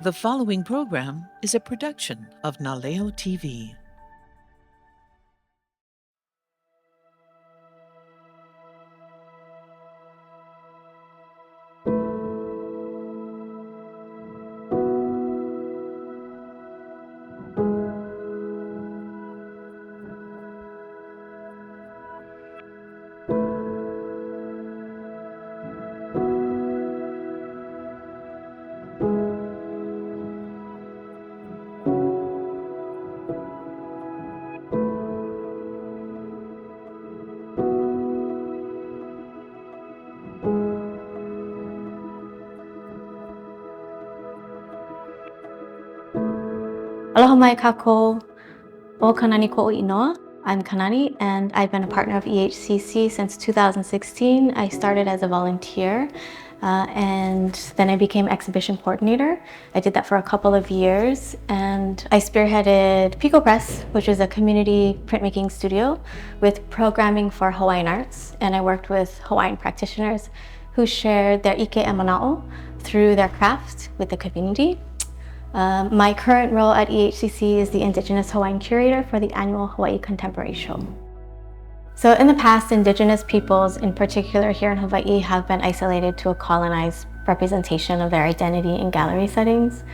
The following program is a production of Naleo TV. Aloha mai kākou, o Kanani Ko'oinoa. I'm Kanani and I've been a partner of EHCC since 2016. I started as a volunteer and then I became exhibition coordinator. I did that for a couple of years and I spearheaded Pico Press, which is a community printmaking studio with programming for Hawaiian arts. And I worked with Hawaiian practitioners who shared their ike and mana'o through their craft with the community. My current role at EHCC is the Indigenous Hawaiian Curator for the annual Hawaii Contemporary Show. So in the past, Indigenous peoples, in particular here in Hawaii, have been isolated to a colonized representation of their identity in gallery settings.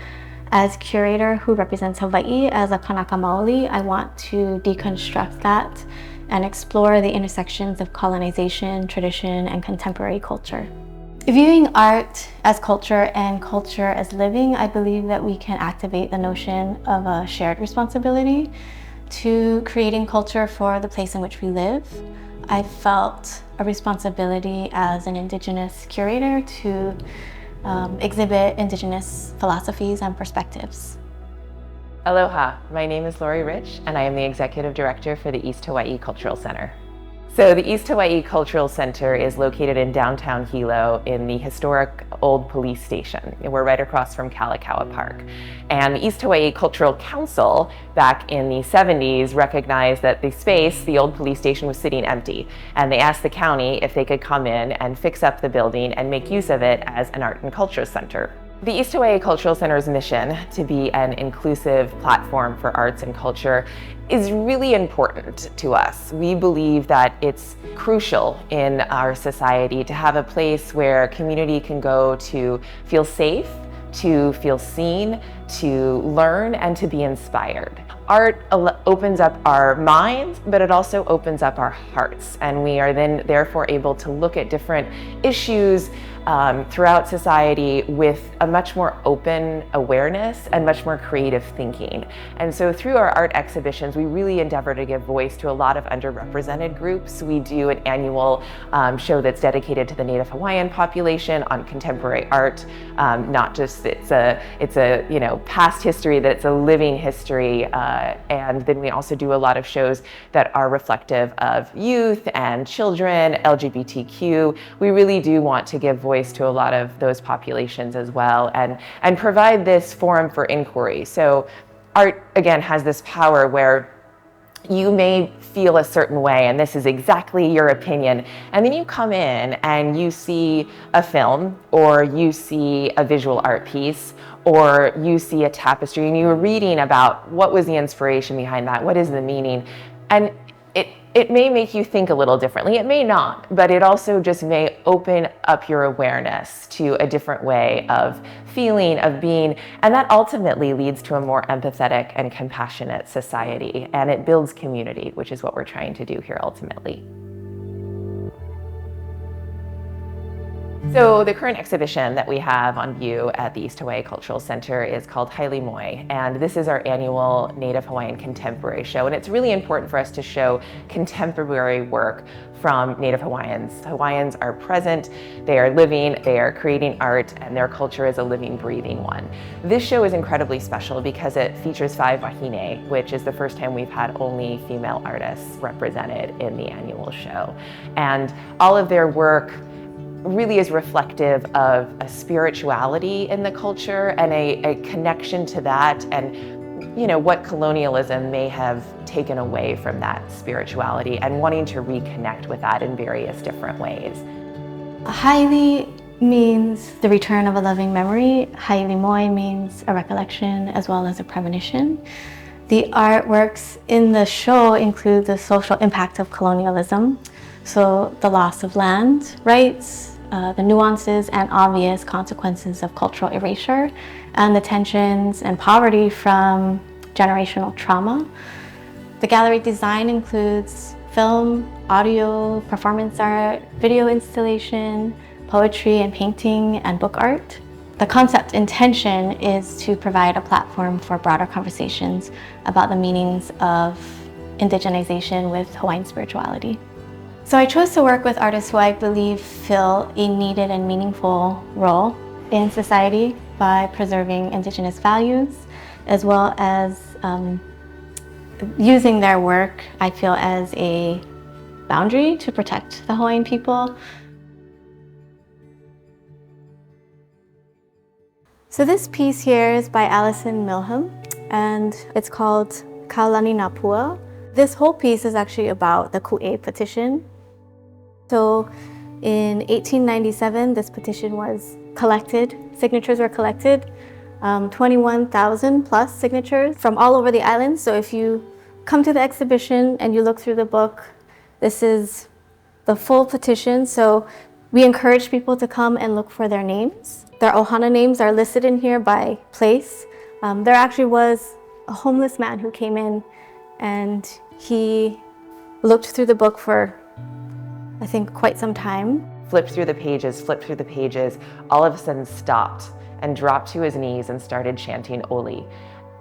As curator who represents Hawaii as a Kanaka Maoli, I want to deconstruct that and explore the intersections of colonization, tradition, and contemporary culture. Viewing art as culture and culture as living, I believe that we can activate the notion of a shared responsibility to creating culture for the place in which we live. I felt a responsibility as an Indigenous curator to exhibit Indigenous philosophies and perspectives. Aloha, my name is Lori Rich and I am the Executive Director for the East Hawaii Cultural Center. So the East Hawaii Cultural Center is located in downtown Hilo in the historic old police station. We're right across from Kalakaua Park. And the East Hawaii Cultural Council back in the 70s recognized that the space, the old police station, was sitting empty. And they asked the county if they could come in and fix up the building and make use of it as an art and culture center. The East Hawaii Cultural Center's mission to be an inclusive platform for arts and culture is really important to us. We believe that it's crucial in our society to have a place where community can go to feel safe, to feel seen, to learn, and to be inspired. Art opens up our minds, but it also opens up our hearts. And we are then therefore able to look at different issues throughout society with a much more open awareness and much more creative thinking. And so through our art exhibitions, we really endeavor to give voice to a lot of underrepresented groups. We do an annual show that's dedicated to the Native Hawaiian population on contemporary art. Not just it's a past history, that it's a living history. And then we also do a lot of shows that are reflective of youth and children, LGBTQ. We really do want to give voice to a lot of those populations as well and provide this forum for inquiry. So art, again, has this power where you may feel a certain way and this is exactly your opinion, and then you come in and you see a film or you see a visual art piece or you see a tapestry and you're reading about what was the inspiration behind that, what is the meaning, and it may make you think a little differently. It may not, but it also just may open up your awareness to a different way of feeling, of being, and that ultimately leads to a more empathetic and compassionate society, and it builds community, which is what we're trying to do here ultimately. So the current exhibition that we have on view at the East Hawaii Cultural Center is called Haili Moe, and this is our annual Native Hawaiian Contemporary Show, and it's really important for us to show contemporary work from Native Hawaiians. Hawaiians are present, they are living, they are creating art, and their culture is a living, breathing one. This show is incredibly special because it features 5 wahine, which is the first time we've had only female artists represented in the annual show. And all of their work really is reflective of a spirituality in the culture and a connection to that, and what colonialism may have taken away from that spirituality, and wanting to reconnect with that in various different ways. Haili means the return of a loving memory. Haili Moe means a recollection as well as a premonition. The artworks in the show include the social impact of colonialism, so the loss of land rights, the nuances and obvious consequences of cultural erasure, and the tensions and poverty from generational trauma. The gallery design includes film, audio, performance art, video installation, poetry and painting, and book art. The concept intention is to provide a platform for broader conversations about the meanings of indigenization with Hawaiian spirituality. So I chose to work with artists who I believe fill a needed and meaningful role in society by preserving indigenous values, as well as using their work, I feel, as a boundary to protect the Hawaiian people. So this piece here is by Allison Milham, and it's called Kaulani Napua. This whole piece is actually about the Ku'e petition. So in 1897, this petition was collected, signatures were collected, 21,000 plus signatures from all over the island. So if you come to the exhibition and you look through the book, this is the full petition. So we encourage people to come and look for their names. Their ohana names are listed in here by place. There actually was a homeless man who came in and he looked through the book for, I think, quite some time. Flipped through the pages, all of a sudden stopped and dropped to his knees and started chanting Oli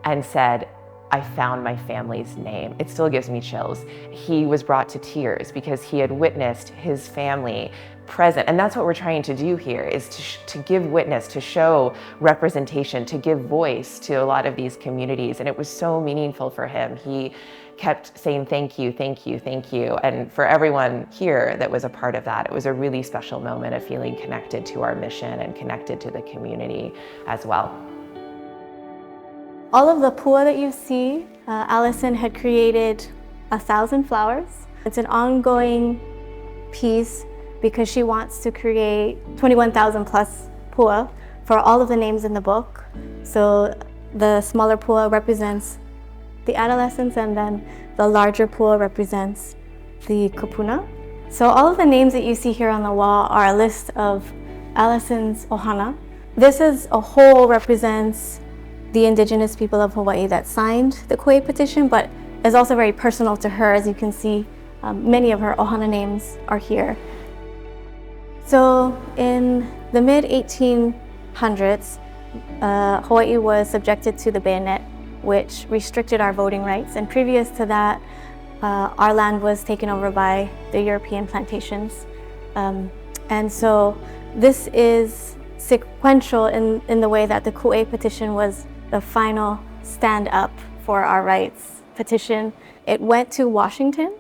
and said, "I found my family's name." It still gives me chills. He was brought to tears because he had witnessed his family present. And that's what we're trying to do here, is to give witness, to show representation, to give voice to a lot of these communities. And it was so meaningful for him. He kept saying, "Thank you, thank you, thank you." And for everyone here that was a part of that, it was a really special moment of feeling connected to our mission and connected to the community as well. All of the pua that you see, Allison had created 1,000 flowers. It's an ongoing piece because she wants to create 21,000 plus pua for all of the names in the book. So the smaller pua represents the adolescents, and then the larger pua represents the kupuna. So all of the names that you see here on the wall are a list of Allison's ohana. This as a whole represents the indigenous people of Hawaii that signed the Ku'e petition, but is also very personal to her. As you can see, many of her ohana names are here. So in the mid-1800s, Hawaii was subjected to the bayonet, which restricted our voting rights. And previous to that, our land was taken over by the European plantations. And so this is sequential in the way that the Ku'e petition was the final stand up for our rights petition. It went to Washington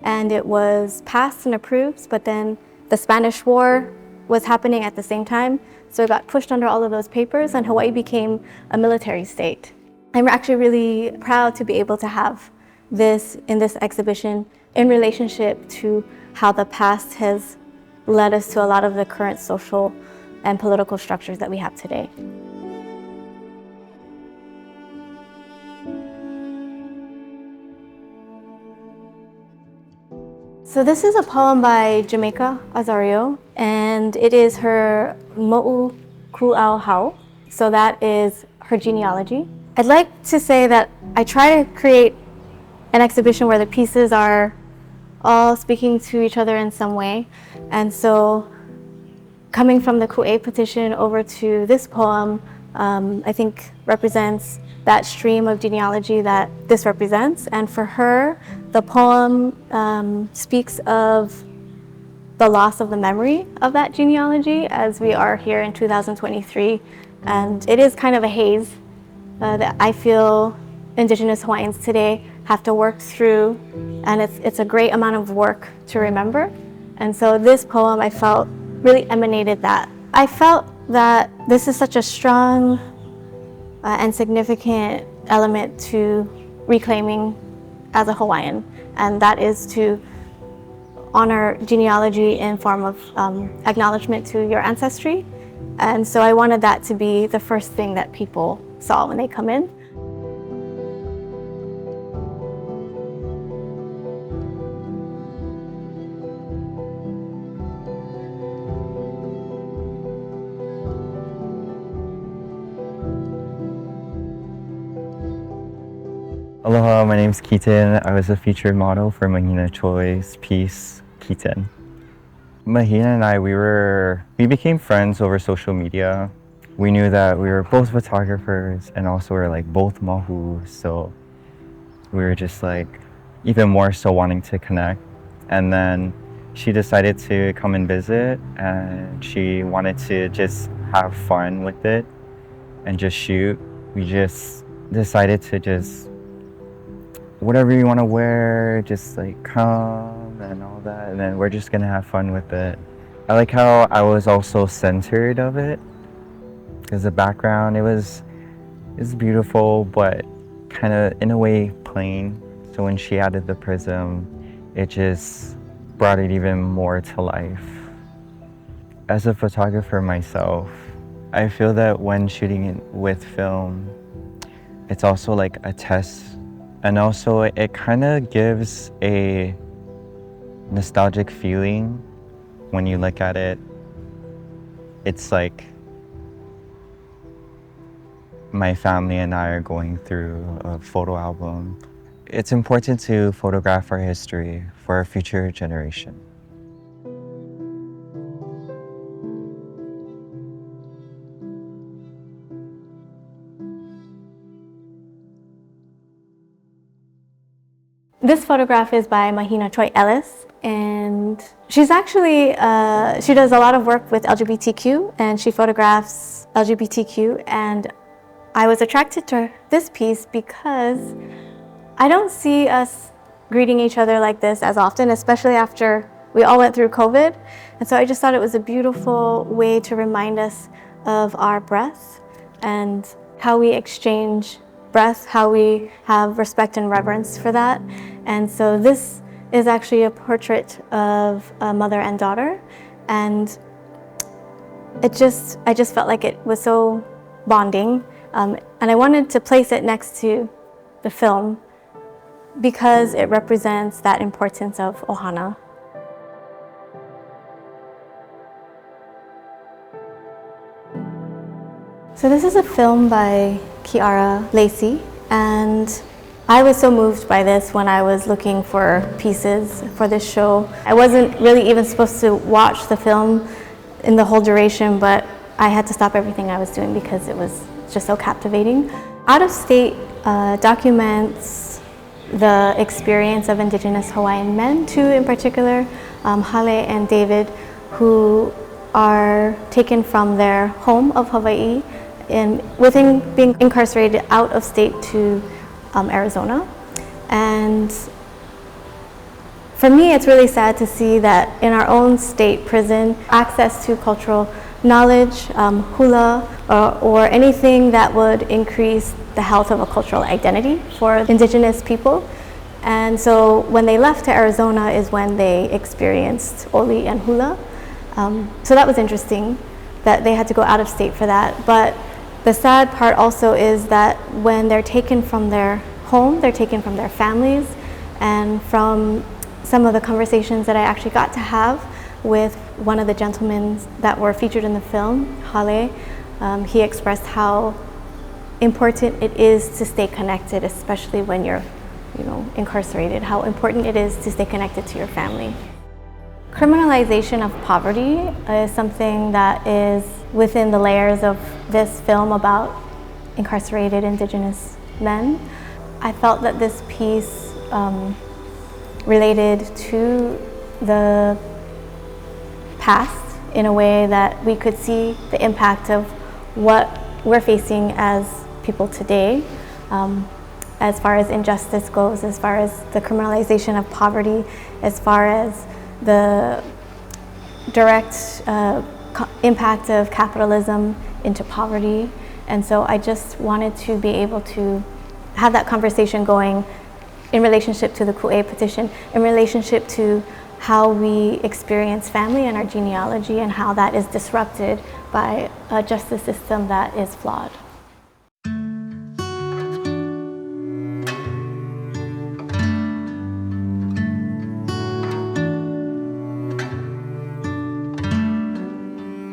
and it was passed and approved, but then the Spanish War was happening at the same time. So it got pushed under all of those papers and Hawaii became a military state. I'm actually really proud to be able to have this in this exhibition in relationship to how the past has led us to a lot of the current social and political structures that we have today. So this is a poem by Jamaica Osorio, and it is her Mo'u Ku'au Hau. So that is her genealogy. I'd like to say that I try to create an exhibition where the pieces are all speaking to each other in some way. And so coming from the Ku'e petition over to this poem, I think represents that stream of genealogy that this represents. And for her, the poem speaks of the loss of the memory of that genealogy as we are here in 2023. And it is kind of a haze that I feel Indigenous Hawaiians today have to work through, and it's a great amount of work to remember. And so this poem, I felt, really emanated that. I felt that this is such a strong and significant element to reclaiming as a Hawaiian, and that is to honor genealogy in form of acknowledgement to your ancestry. And so I wanted that to be the first thing that people saw when they come in. Aloha, my name's Keaton. I was a featured model for Mahina Choy's piece, Keaton. Mahina and I, we became friends over social media. We knew that we were both photographers and also we're like both mahu, so we were just like even more so wanting to connect. And then she decided to come and visit and she wanted to just have fun with it and just shoot. We just decided to just whatever you want to wear, just like come and all that, and then we're just gonna have fun with it. I like how I was also centered of it, because the background, it's beautiful, but kind of in a way plain. So when she added the prism, it just brought it even more to life. As a photographer myself, I feel that when shooting it with film, it's also like a test. And also it kind of gives a nostalgic feeling when you look at it. It's like my family and I are going through a photo album. It's important to photograph our history for a future generation. This photograph is by Mahina Choy-Ellis, and she's actually, she does a lot of work with LGBTQ, and she photographs LGBTQ, and I was attracted to this piece because I don't see us greeting each other like this as often, especially after we all went through COVID. And so I just thought it was a beautiful way to remind us of our breath and how we exchange breath, how we have respect and reverence for that. And so this is actually a portrait of a mother and daughter, and I just felt like it was so bonding, and I wanted to place it next to the film because it represents that importance of ohana. So this is a film by Ciara Leinaʻala, and I was so moved by this when I was looking for pieces for this show. I wasn't really even supposed to watch the film in the whole duration, but I had to stop everything I was doing because it was just so captivating. Out of State documents the experience of Indigenous Hawaiian men, two in particular, Haile and David, who are taken from their home of Hawaii and within being incarcerated out of state to Arizona. And for me, it's really sad to see that in our own state prison, access to cultural knowledge, hula, or anything that would increase the health of a cultural identity for Indigenous people. And so when they left to Arizona is when they experienced oli and hula. So that was interesting that they had to go out of state for that. But the sad part also is that when they're taken from their home, they're taken from their families, and from some of the conversations that I actually got to have with one of the gentlemen that were featured in the film, Halau, he expressed how important it is to stay connected, especially when you're, incarcerated, how important it is to stay connected to your family. Criminalization of poverty is something that is within the layers of this film about incarcerated Indigenous men. I felt that this piece related to the past in a way that we could see the impact of what we're facing as people today, as far as injustice goes, as far as the criminalization of poverty, as far as the direct impact of capitalism into poverty. And so I just wanted to be able to have that conversation going in relationship to the Ku'e petition, in relationship to how we experience family and our genealogy and how that is disrupted by a justice system that is flawed.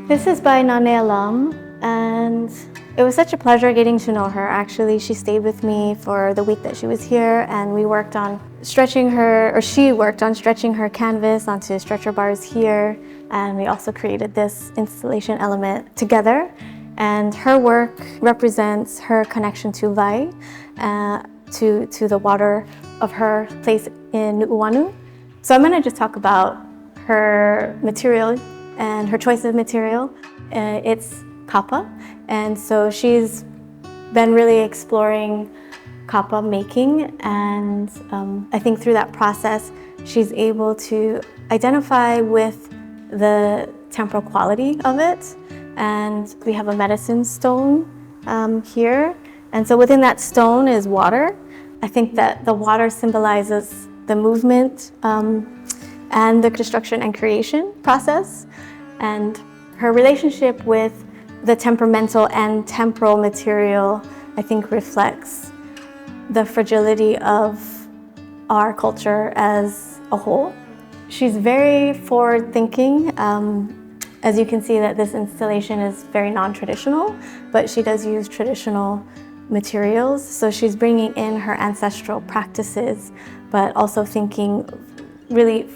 This is by Nanea Lum, and it was such a pleasure getting to know her. Actually, she stayed with me for the week that she was here, and we worked on stretching her, or she worked on stretching her canvas onto stretcher bars here, and we also created this installation element together. And her work represents her connection to Vai, to the water of her place in Nu'uanu. So I'm going to just talk about her material and her choice of material. It's kapa, and so she's been really exploring kapa making, and I think through that process she's able to identify with the temporal quality of it. And we have a medicine stone here, and so within that stone is water. I think that the water symbolizes the movement and the construction and creation process, and her relationship with the temperamental and temporal material, I think, reflects the fragility of our culture as a whole. She's very forward-thinking. As you can see, that this installation is very non-traditional, but she does use traditional materials. So she's bringing in her ancestral practices, but also thinking really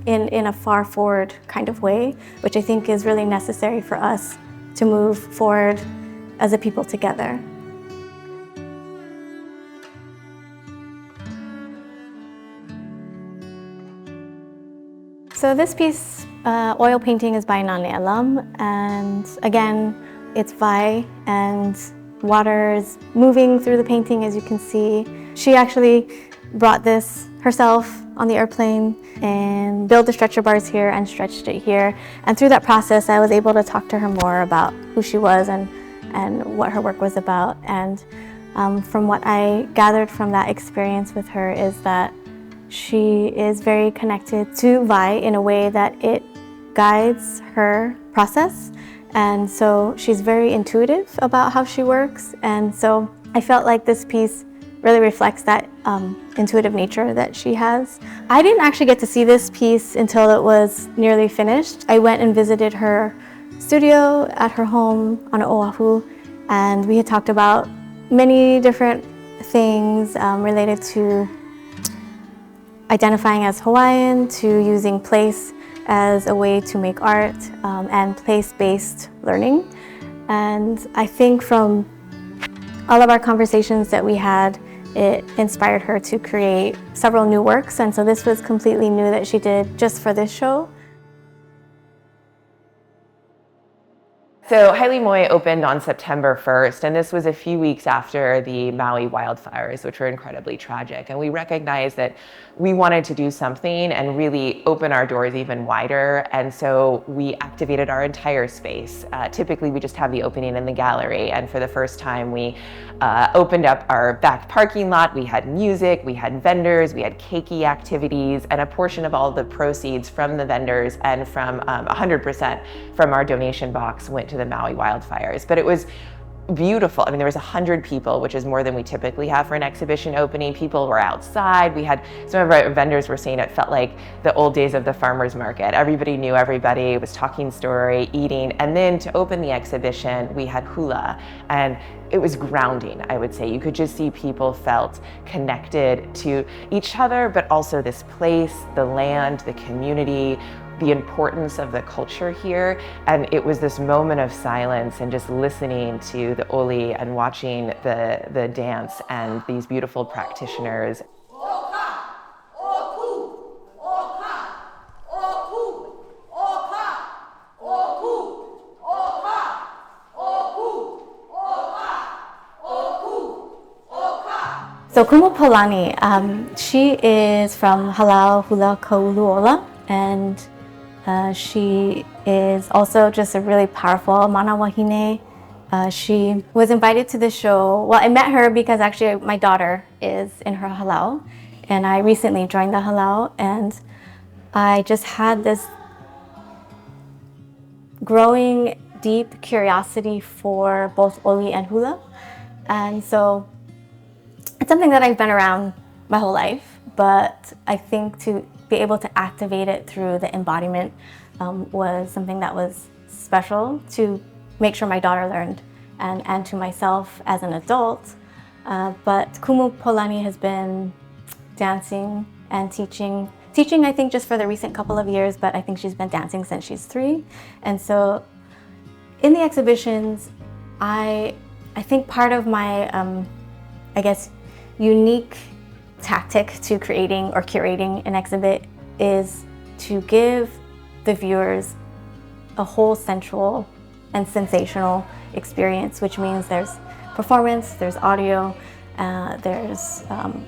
in a far forward kind of way, which I think is really necessary for us to move forward as a people together. So this piece, oil painting, is by Nanea Lum, and again, it's Vai, and water is moving through the painting, as you can see. She actually brought this herself on the airplane and built the stretcher bars here and stretched it here. And through that process, I was able to talk to her more about who she was and what her work was about. And from what I gathered from that experience with her is that she is very connected to Vai in a way that it guides her process. And so she's very intuitive about how she works. And so I felt like this piece really reflects that intuitive nature that she has. I didn't actually get to see this piece until it was nearly finished. I went and visited her studio at her home on Oahu, and we had talked about many different things related to identifying as Hawaiian, to using place as a way to make art, and place-based learning. And I think from all of our conversations that we had, it inspired her to create several new works, and so this was completely new that she did just for this show. So Haili Moe opened on September 1st, and this was a few weeks after the Maui wildfires, which were incredibly tragic. And we recognized that we wanted to do something and really open our doors even wider. And so we activated our entire space. Typically, we just have the opening in the gallery. And for the first time, we opened up our back parking lot. We had music, we had vendors, we had keiki activities, and a portion of all the proceeds from the vendors and from 100% from our donation box went to the Maui wildfires. But it was beautiful. I mean, there was 100 people, which is more than we typically have for an exhibition opening. People were outside. We had, some of our vendors were saying it felt like the old days of the farmer's market. Everybody knew everybody, was talking story, eating. And then to open the exhibition, we had Hula, and it was grounding, I would say. You could just see people felt connected to each other, but also this place, the land, the community, the importance of the culture here. And it was this moment of silence and just listening to the oli and watching the dance and these beautiful practitioners. So Kumu Polani, she is from Halau, Hula, Kauluola, and she is also just a really powerful mana wahine. She was invited to the show. Well, I met her because actually my daughter is in her halau, and I recently joined the halau, and I just had this growing deep curiosity for both Oli and Hula. And so it's something that I've been around my whole life, but I think to be able to activate it through the embodiment was something that was special to make sure my daughter learned and to myself as an adult. But Kumu Polani has been dancing and teaching I think just for the recent couple of years, but I think she's been dancing since she's 3. And so in the exhibitions, I think part of my, I guess, unique tactic to creating or curating an exhibit is to give the viewers a whole sensual and sensational experience, which means there's performance, there's audio, there's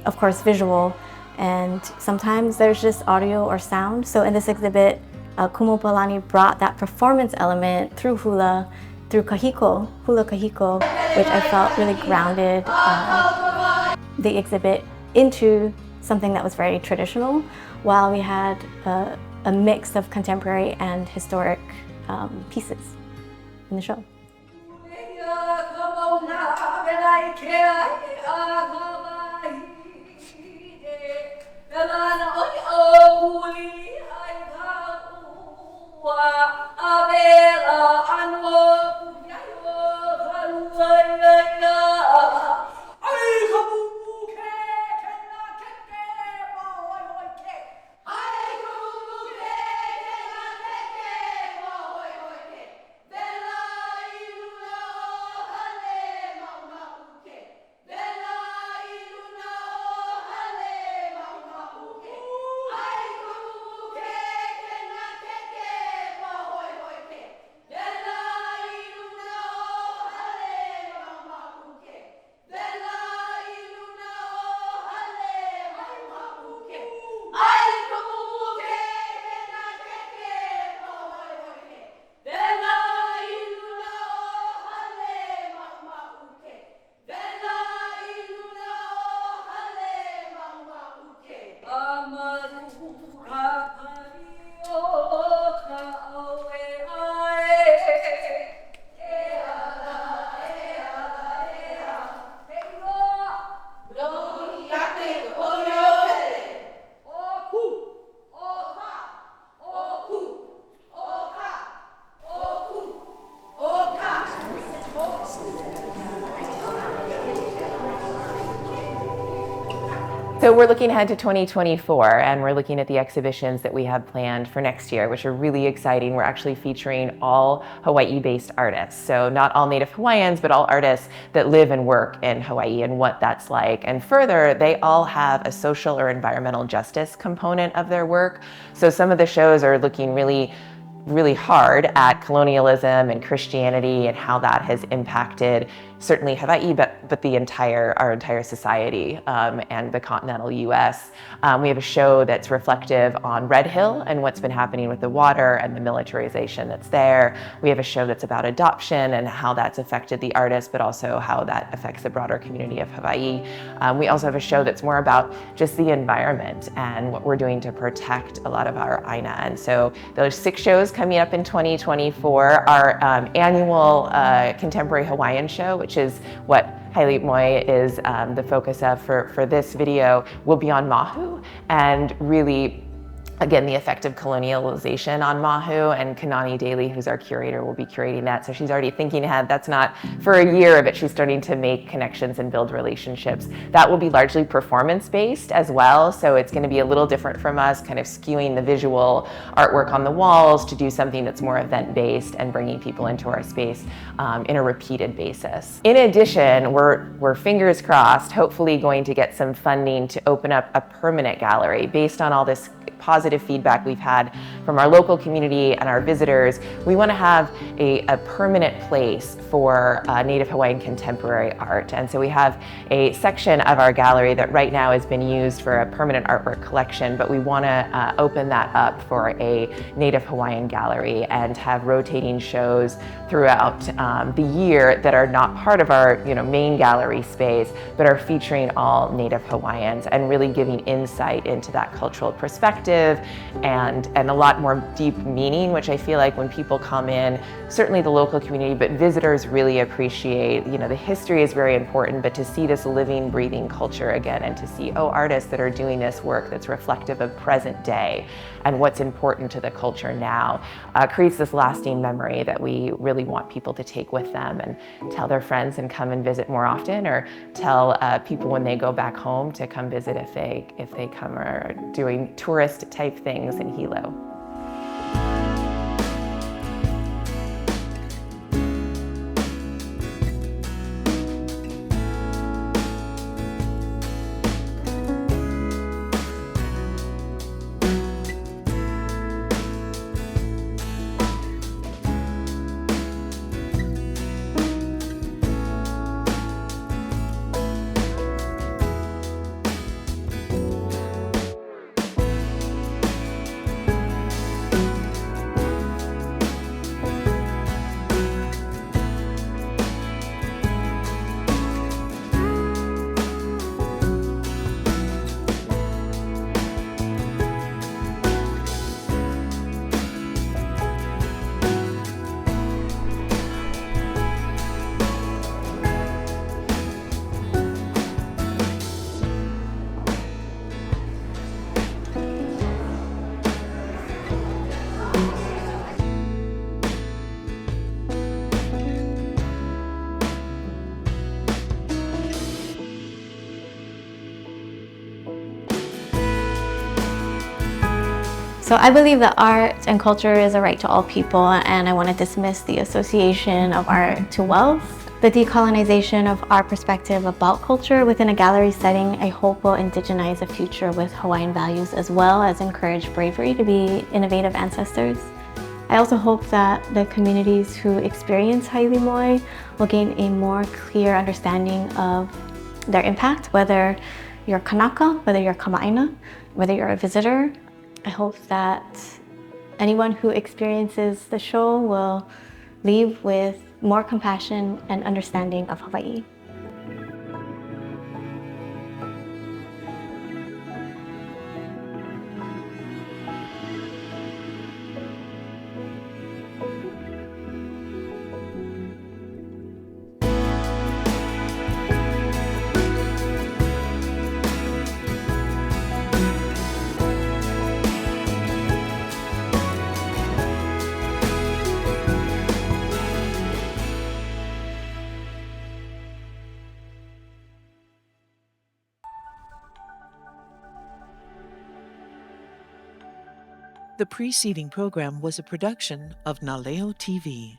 of course visual, and sometimes there's just audio or sound. So in this exhibit, Kumu Polani brought that performance element through hula, through kahiko, hula kahiko, which I felt really grounded the exhibit into something that was very traditional, while we had a mix of contemporary and historic pieces in the show. So we're looking ahead to 2024, and we're looking at the exhibitions that we have planned for next year, which are really exciting. We're actually featuring all Hawaii-based artists. So not all Native Hawaiians, but all artists that live and work in Hawaii and what that's like. And further, they all have a social or environmental justice component of their work. So some of the shows are looking really hard at colonialism and Christianity and how that has impacted certainly Hawaii, but our entire society and the continental US. We have a show that's reflective on Red Hill and what's been happening with the water and the militarization that's there. We have a show that's about adoption and how that's affected the artists, but also how that affects the broader community of Hawaii. We also have a show that's more about just the environment and what we're doing to protect a lot of our aina. And so there's 6 shows coming up in 2024. Our annual Contemporary Hawaiian show, which is what Haili Moe is the focus of for this video, will be on Mahu, and really, again, the effect of colonialization on Mahu, and Kanani Daley, who's our curator, will be curating that. So she's already thinking ahead. That's not for a year, but she's starting to make connections and build relationships. That will be largely performance-based as well. So it's going to be a little different from us, kind of skewing the visual artwork on the walls to do something that's more event-based and bringing people into our space in a repeated basis. In addition, we're fingers crossed, hopefully going to get some funding to open up a permanent gallery based on all this positive feedback we've had from our local community and our visitors, we want to have a permanent place for Native Hawaiian contemporary art. And so we have a section of our gallery that right now has been used for a permanent artwork collection, but we want to open that up for a Native Hawaiian gallery and have rotating shows throughout the year that are not part of our main gallery space, but are featuring all Native Hawaiians and really giving insight into that cultural perspective and a lot more deep meaning, which I feel like when people come in, certainly the local community, but visitors really appreciate. The history is very important, but to see this living, breathing culture again and to see, artists that are doing this work that's reflective of present day and what's important to the culture now creates this lasting memory that we really want people to take with them and tell their friends and come and visit more often, or tell people when they go back home to come visit if they come or are doing tourist type things in Hilo. So I believe that art and culture is a right to all people, and I want to dismiss the association of art to wealth. The decolonization of our perspective about culture within a gallery setting, I hope, will indigenize a future with Hawaiian values, as well as encourage bravery to be innovative ancestors. I also hope that the communities who experience Haili Moe will gain a more clear understanding of their impact, whether you're Kanaka, whether you're Kama'aina, whether you're a visitor. I hope that anyone who experiences the show will leave with more compassion and understanding of Hawaii. The preceding program was a production of Naleo TV.